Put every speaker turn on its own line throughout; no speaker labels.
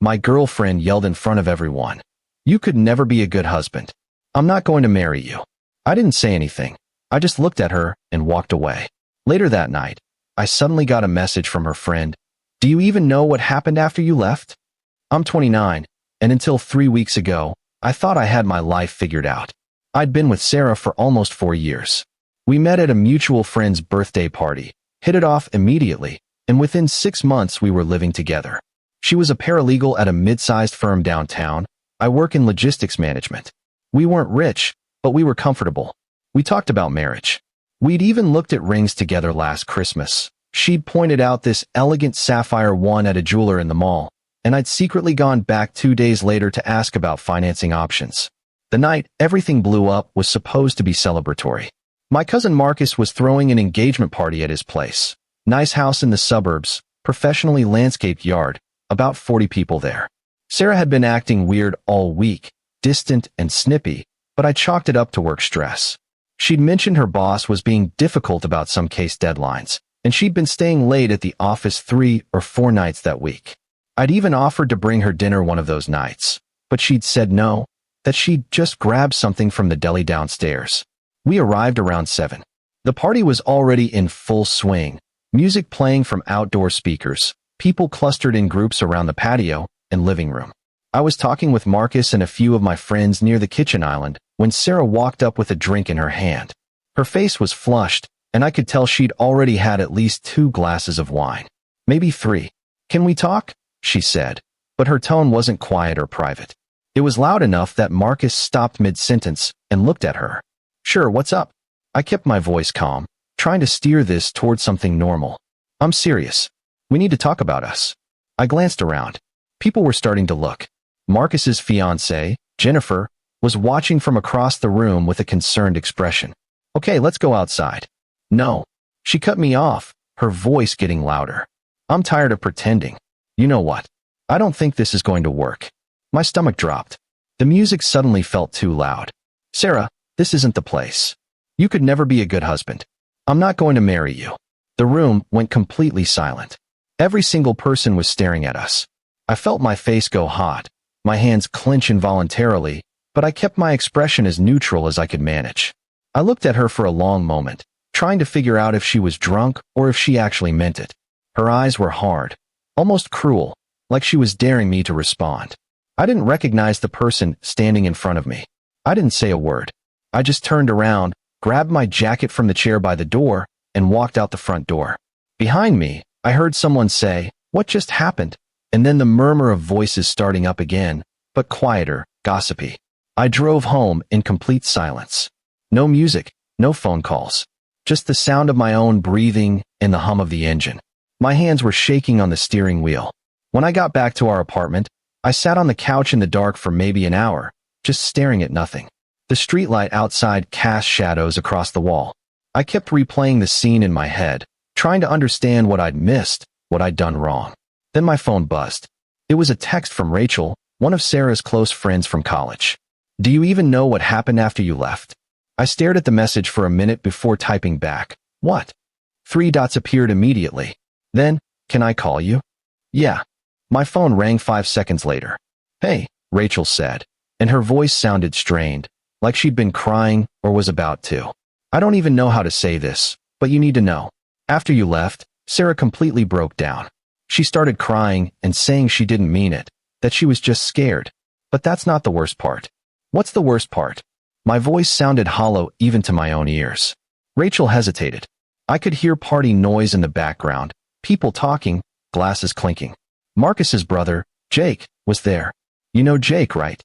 My girlfriend yelled in front of everyone. "You could never be a good husband. I'm not going to marry you." I didn't say anything. I just looked at her and walked away. Later that night, I suddenly got a message from her friend. "Do you even know what happened after you left?" I'm 29, and until 3 weeks ago, I thought I had my life figured out. I'd been with Sarah for almost 4 years. We met at a mutual friend's birthday party, hit it off immediately, and within 6 months we were living together. She was a paralegal at a mid-sized firm downtown. I work in logistics management. We weren't rich, but we were comfortable. We talked about marriage. We'd even looked at rings together last Christmas. She'd pointed out this elegant sapphire one at a jeweler in the mall, and I'd secretly gone back 2 days later to ask about financing options. The night everything blew up was supposed to be celebratory. My cousin Marcus was throwing an engagement party at his place. Nice house in the suburbs, professionally landscaped yard, about 40 people there. Sarah had been acting weird all week, distant and snippy, but I chalked it up to work stress. She'd mentioned her boss was being difficult about some case deadlines, and she'd been staying late at the office 3 or 4 nights that week. I'd even offered to bring her dinner one of those nights, but she'd said no, that she'd just grab something from the deli downstairs. We arrived around 7. The party was already in full swing, music playing from outdoor speakers, people clustered in groups around the patio and living room. I was talking with Marcus and a few of my friends near the kitchen island when Sarah walked up with a drink in her hand. Her face was flushed, and I could tell she'd already had at least 2 glasses of wine. Maybe 3. "Can we talk?" she said, but her tone wasn't quiet or private. It was loud enough that Marcus stopped mid-sentence and looked at her. "Sure, what's up?" I kept my voice calm, trying to steer this toward something normal. "I'm serious. We need to talk about us." I glanced around. People were starting to look. Marcus's fiancée, Jennifer, was watching from across the room with a concerned expression. "Okay, let's go outside." "No." She cut me off, her voice getting louder. "I'm tired of pretending. You know what? I don't think this is going to work." My stomach dropped. The music suddenly felt too loud. "Sarah, this isn't the place. You could never be a good husband. I'm not going to marry you." The room went completely silent. Every single person was staring at us. I felt my face go hot, my hands clench involuntarily, but I kept my expression as neutral as I could manage. I looked at her for a long moment, trying to figure out if she was drunk or if she actually meant it. Her eyes were hard, almost cruel, like she was daring me to respond. I didn't recognize the person standing in front of me. I didn't say a word. I just turned around, grabbed my jacket from the chair by the door, and walked out the front door. Behind me, I heard someone say, "What just happened?" And then the murmur of voices starting up again, but quieter, gossipy. I drove home in complete silence. No music, no phone calls. Just the sound of my own breathing and the hum of the engine. My hands were shaking on the steering wheel. When I got back to our apartment, I sat on the couch in the dark for maybe an hour, just staring at nothing. The streetlight outside cast shadows across the wall. I kept replaying the scene in my head, trying to understand what I'd missed, what I'd done wrong. Then my phone buzzed. It was a text from Rachel, one of Sarah's close friends from college. "Do you even know what happened after you left?" I stared at the message for a minute before typing back, "What?" 3 dots appeared immediately. Then, "Can I call you?" "Yeah." My phone rang 5 seconds later. "Hey," Rachel said, and her voice sounded strained, like she'd been crying or was about to. "I don't even know how to say this, but you need to know. After you left, Sarah completely broke down. She started crying and saying she didn't mean it, that she was just scared. But that's not the worst part." "What's the worst part?" My voice sounded hollow even to my own ears. Rachel hesitated. I could hear party noise in the background, people talking, glasses clinking. Marcus's brother, Jake, was there. "You know Jake, right?"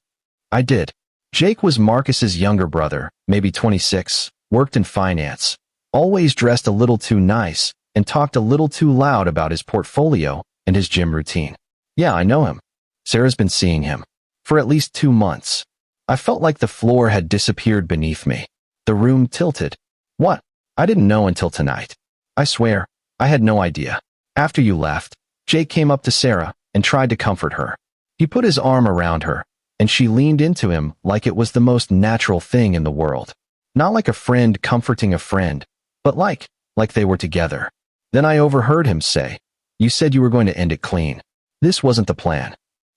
I did. Jake was Marcus's younger brother, maybe 26, worked in finance, always dressed a little too nice, and talked a little too loud about his portfolio and his gym routine. "Yeah, I know him. Sarah's been seeing him. For at least 2 months. I felt like the floor had disappeared beneath me. The room tilted. "What?" I didn't know until tonight. I swear, I had no idea. After you left, Jake came up to Sarah and tried to comfort her. He put his arm around her, and she leaned into him like it was the most natural thing in the world. Not like a friend comforting a friend, but like they were together. Then I overheard him say, "You said you were going to end it clean. This wasn't the plan."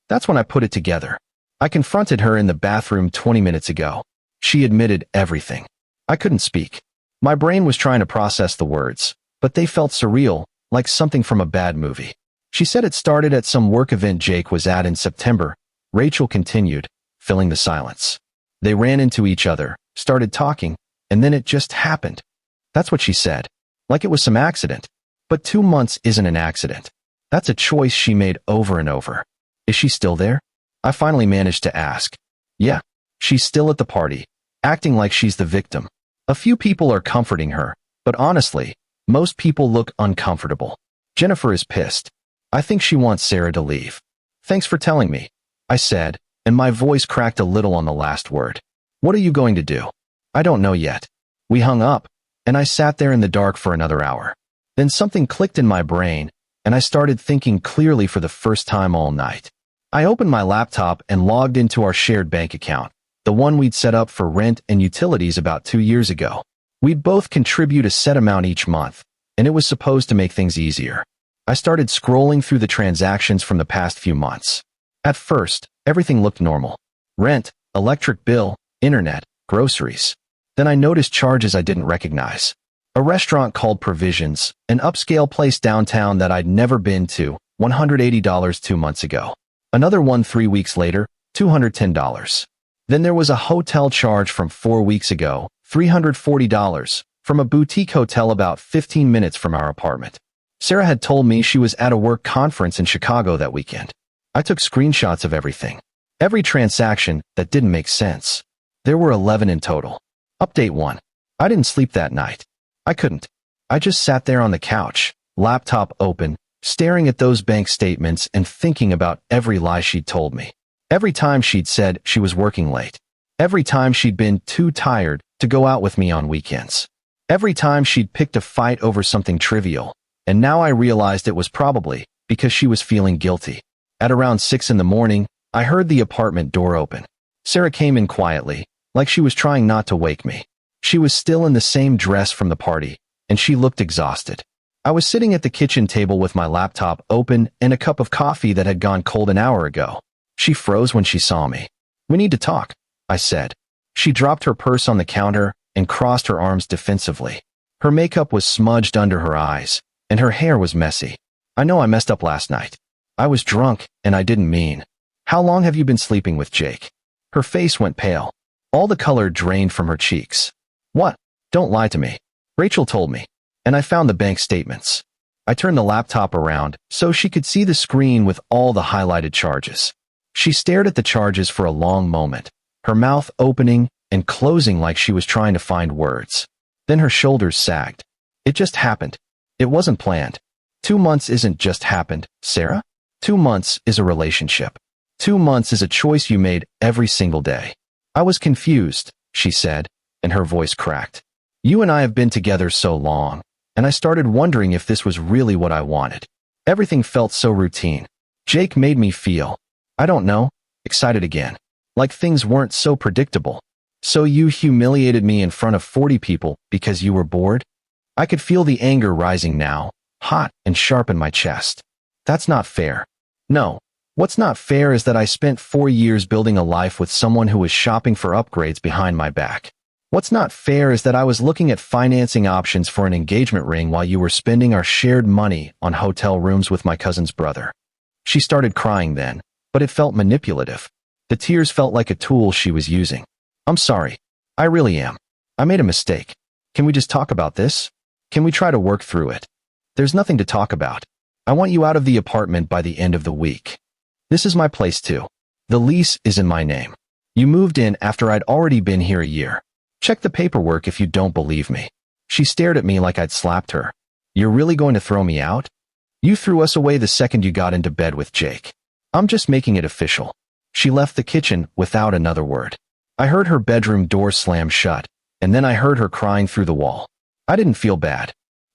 That's when I put it together. I confronted her in the bathroom 20 minutes ago. She admitted everything. I couldn't speak. My brain was trying to process the words, but they felt surreal, like something from a bad movie. She said it started at some work event Jake was at in September. Rachel continued, filling the silence. They ran into each other, started talking, and then it just happened. That's what she said. Like it was some accident. But 2 months isn't an accident. That's a choice she made over and over. Is she still there? I finally managed to ask. Yeah, she's still at the party, acting like she's the victim. A few people are comforting her, but honestly, most people look uncomfortable. Jennifer is pissed. I think she wants Sarah to leave. Thanks for telling me, I said, and my voice cracked a little on the last word. What are you going to do? I don't know yet. We hung up, and I sat there in the dark for another hour. Then something clicked in my brain, and I started thinking clearly for the first time all night. I opened my laptop and logged into our shared bank account, the one we'd set up for rent and utilities about 2 years ago. We'd both contribute a set amount each month, and it was supposed to make things easier. I started scrolling through the transactions from the past few months. At first, everything looked normal. Rent, electric bill, internet, groceries. Then I noticed charges I didn't recognize. A restaurant called Provisions, an upscale place downtown that I'd never been to, $180 2 months ago. Another one 3 weeks later, $210. Then there was a hotel charge from 4 weeks ago, $340, from a boutique hotel about 15 minutes from our apartment. Sarah had told me she was at a work conference in Chicago that weekend. I took screenshots of everything. Every transaction that didn't make sense. There were 11 in total. Update 1. I didn't sleep that night. I couldn't. I just sat there on the couch, laptop open, staring at those bank statements and thinking about every lie she'd told me. Every time she'd said she was working late. Every time she'd been too tired to go out with me on weekends. Every time she'd picked a fight over something trivial. And now I realized it was probably because she was feeling guilty. At around 6 in the morning, I heard the apartment door open. Sarah came in quietly, like she was trying not to wake me. She was still in the same dress from the party, and she looked exhausted. I was sitting at the kitchen table with my laptop open and a cup of coffee that had gone cold an hour ago. She froze when she saw me. We need to talk, I said. She dropped her purse on the counter and crossed her arms defensively. Her makeup was smudged under her eyes, and her hair was messy. I know I messed up last night. I was drunk, and I didn't mean. How long have you been sleeping with Jake? Her face went pale. All the color drained from her cheeks. What? Don't lie to me. Rachel told me, and I found the bank statements. I turned the laptop around so she could see the screen with all the highlighted charges. She stared at the charges for a long moment, her mouth opening and closing like she was trying to find words. Then her shoulders sagged. It just happened. It wasn't planned. 2 months isn't just happened, Sarah. 2 months is a relationship. 2 months is a choice you made every single day. I was confused, she said, and her voice cracked. You and I have been together so long, and I started wondering if this was really what I wanted. Everything felt so routine. Jake made me feel, I don't know, excited again. Like things weren't so predictable. So you humiliated me in front of 40 people because you were bored? I could feel the anger rising now, hot and sharp in my chest. That's not fair. No. What's not fair is that I spent 4 years building a life with someone who was shopping for upgrades behind my back. What's not fair is that I was looking at financing options for an engagement ring while you were spending our shared money on hotel rooms with my cousin's brother. She started crying then, but it felt manipulative. The tears felt like a tool she was using. I'm sorry. I really am. I made a mistake. Can we just talk about this? Can we try to work through it? There's nothing to talk about. I want you out of the apartment by the end of the week. This is my place too. The lease is in my name. You moved in after I'd already been here a year. Check the paperwork if you don't believe me. She stared at me like I'd slapped her. You're really going to throw me out? You threw us away the second you got into bed with Jake. I'm just making it official. She left the kitchen without another word. I heard her bedroom door slam shut, and then I heard her crying through the wall. I didn't feel bad.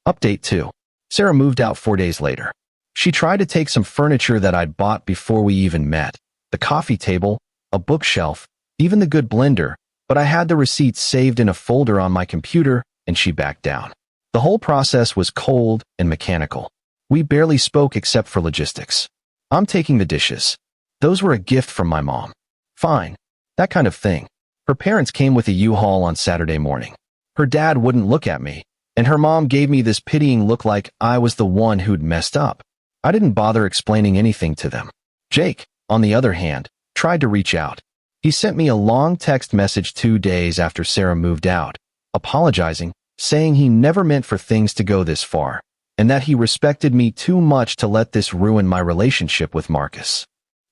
Update 2. Sarah moved out 4 days later. She tried to take some furniture that I'd bought before we even met. The coffee table, a bookshelf, even the good blender, but I had the receipts saved in a folder on my computer, and she backed down. The whole process was cold and mechanical. We barely spoke except for logistics. I'm taking the dishes. Those were a gift from my mom. Fine. That kind of thing. Her parents came with a U-Haul on Saturday morning. Her dad wouldn't look at me, and her mom gave me this pitying look like I was the one who'd messed up. I didn't bother explaining anything to them. Jake, on the other hand, tried to reach out. He sent me a long text message 2 days after Sarah moved out, apologizing, saying he never meant for things to go this far, and that he respected me too much to let this ruin my relationship with Marcus.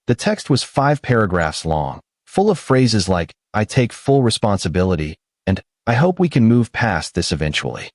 The text was 5 paragraphs long, full of phrases like, "I take full responsibility," and "I hope we can move past this eventually."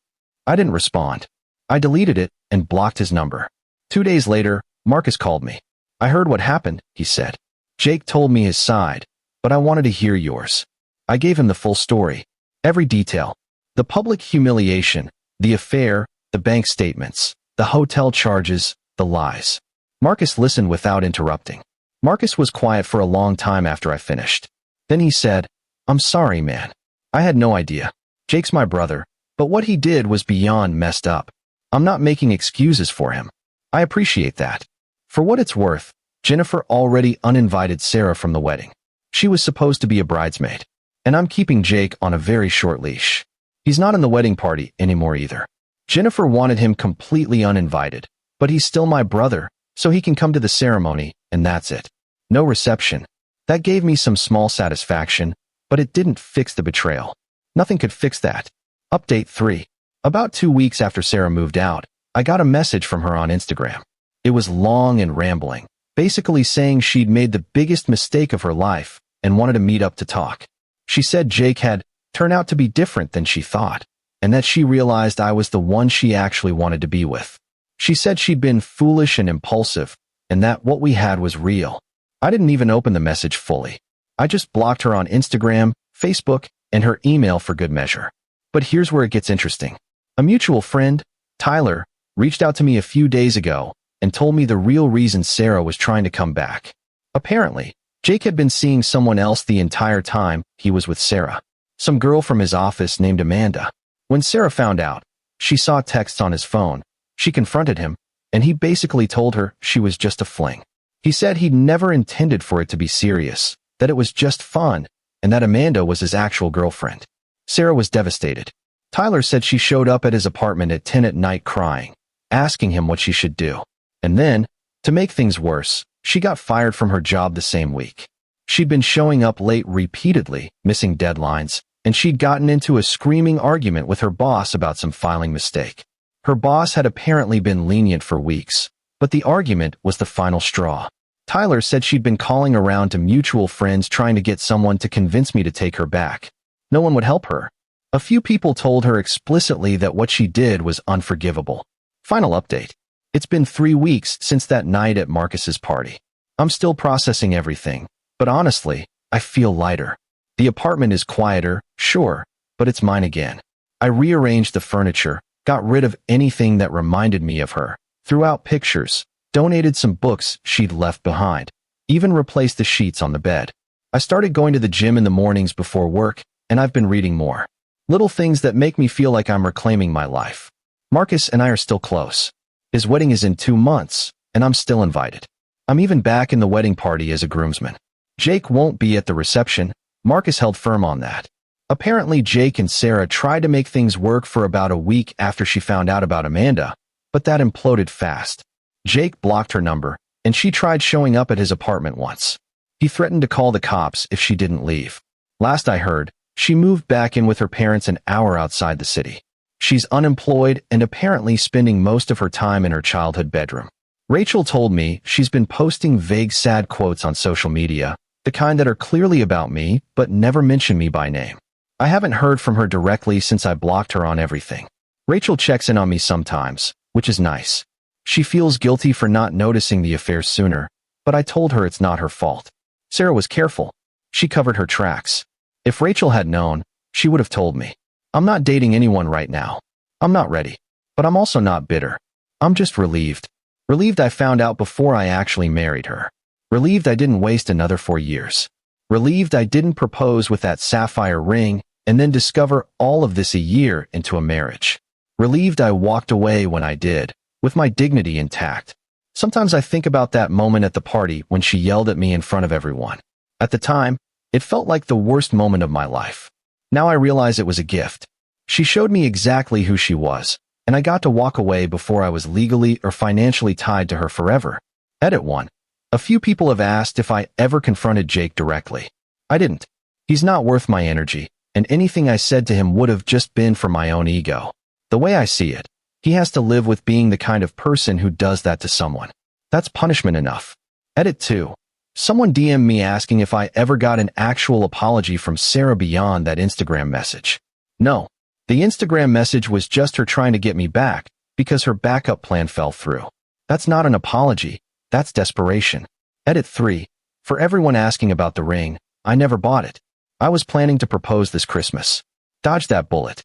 I didn't respond. I deleted it and blocked his number. 2 days later, Marcus called me. "I heard what happened," he said. "Jake told me his side, but I wanted to hear yours." I gave him the full story. Every detail. The public humiliation, the affair, the bank statements, the hotel charges, the lies. Marcus listened without interrupting. Marcus was quiet for a long time after I finished. Then he said, "I'm sorry, man. I had no idea. Jake's my brother, but what he did was beyond messed up. I'm not making excuses for him. I appreciate that." For what it's worth, Jennifer already uninvited Sarah from the wedding. She was supposed to be a bridesmaid. And I'm keeping Jake on a very short leash. He's not in the wedding party anymore either. Jennifer wanted him completely uninvited, but he's still my brother, so he can come to the ceremony, and that's it. No reception. That gave me some small satisfaction, but it didn't fix the betrayal. Nothing could fix that. Update 3. About 2 weeks after Sarah moved out, I got a message from her on Instagram. It was long and rambling, basically saying she'd made the biggest mistake of her life and wanted to meet up to talk. She said Jake had turned out to be different than she thought, and that she realized I was the one she actually wanted to be with. She said she'd been foolish and impulsive, and that what we had was real. I didn't even open the message fully. I just blocked her on Instagram, Facebook, and her email for good measure. But here's where it gets interesting. A mutual friend, Tyler, reached out to me a few days ago and told me the real reason Sarah was trying to come back. Apparently, Jake had been seeing someone else the entire time he was with Sarah. Some girl from his office named Amanda. When Sarah found out, she saw texts on his phone. She confronted him, and he basically told her she was just a fling. He said he'd never intended for it to be serious, that it was just fun, and that Amanda was his actual girlfriend. Sarah was devastated. Tyler said she showed up at his apartment at 10 at night crying, asking him what she should do. And then, to make things worse, she got fired from her job the same week. She'd been showing up late repeatedly, missing deadlines, and she'd gotten into a screaming argument with her boss about some filing mistake. Her boss had apparently been lenient for weeks, but the argument was the final straw. Tyler said she'd been calling around to mutual friends trying to get someone to convince me to take her back. No one would help her. A few people told her explicitly that what she did was unforgivable. Final update. It's been 3 weeks since that night at Marcus's party. I'm still processing everything, but honestly, I feel lighter. The apartment is quieter, sure, but it's mine again. I rearranged the furniture, got rid of anything that reminded me of her, threw out pictures, donated some books she'd left behind, even replaced the sheets on the bed. I started going to the gym in the mornings before work, and I've been reading more. Little things that make me feel like I'm reclaiming my life. Marcus and I are still close. His wedding is in 2 months, and I'm still invited. I'm even back in the wedding party as a groomsman. Jake won't be at the reception. Marcus held firm on that. Apparently, Jake and Sarah tried to make things work for about a week after she found out about Amanda, but that imploded fast. Jake blocked her number, and she tried showing up at his apartment once. He threatened to call the cops if she didn't leave. Last I heard, she moved back in with her parents an hour outside the city. She's unemployed and apparently spending most of her time in her childhood bedroom. Rachel told me she's been posting vague sad quotes on social media, the kind that are clearly about me but never mention me by name. I haven't heard from her directly since I blocked her on everything. Rachel checks in on me sometimes, which is nice. She feels guilty for not noticing the affair sooner, but I told her it's not her fault. Sarah was careful. She covered her tracks. If Rachel had known, she would have told me. I'm not dating anyone right now. I'm not ready. But I'm also not bitter. I'm just relieved. Relieved I found out before I actually married her. Relieved I didn't waste another 4 years. Relieved I didn't propose with that sapphire ring and then discover all of this a year into a marriage. Relieved I walked away when I did, with my dignity intact. Sometimes I think about that moment at the party when she yelled at me in front of everyone. At the time, it felt like the worst moment of my life. Now I realize it was a gift. She showed me exactly who she was, and I got to walk away before I was legally or financially tied to her forever. Edit 1. A few people have asked if I ever confronted Jake directly. I didn't. He's not worth my energy, and anything I said to him would have just been for my own ego. The way I see it, he has to live with being the kind of person who does that to someone. That's punishment enough. Edit 2. Someone DM'd me asking if I ever got an actual apology from Sarah beyond that Instagram message. No. The Instagram message was just her trying to get me back because her backup plan fell through. That's not an apology. That's desperation. Edit 3. For everyone asking about the ring, I never bought it. I was planning to propose this Christmas. Dodge that bullet.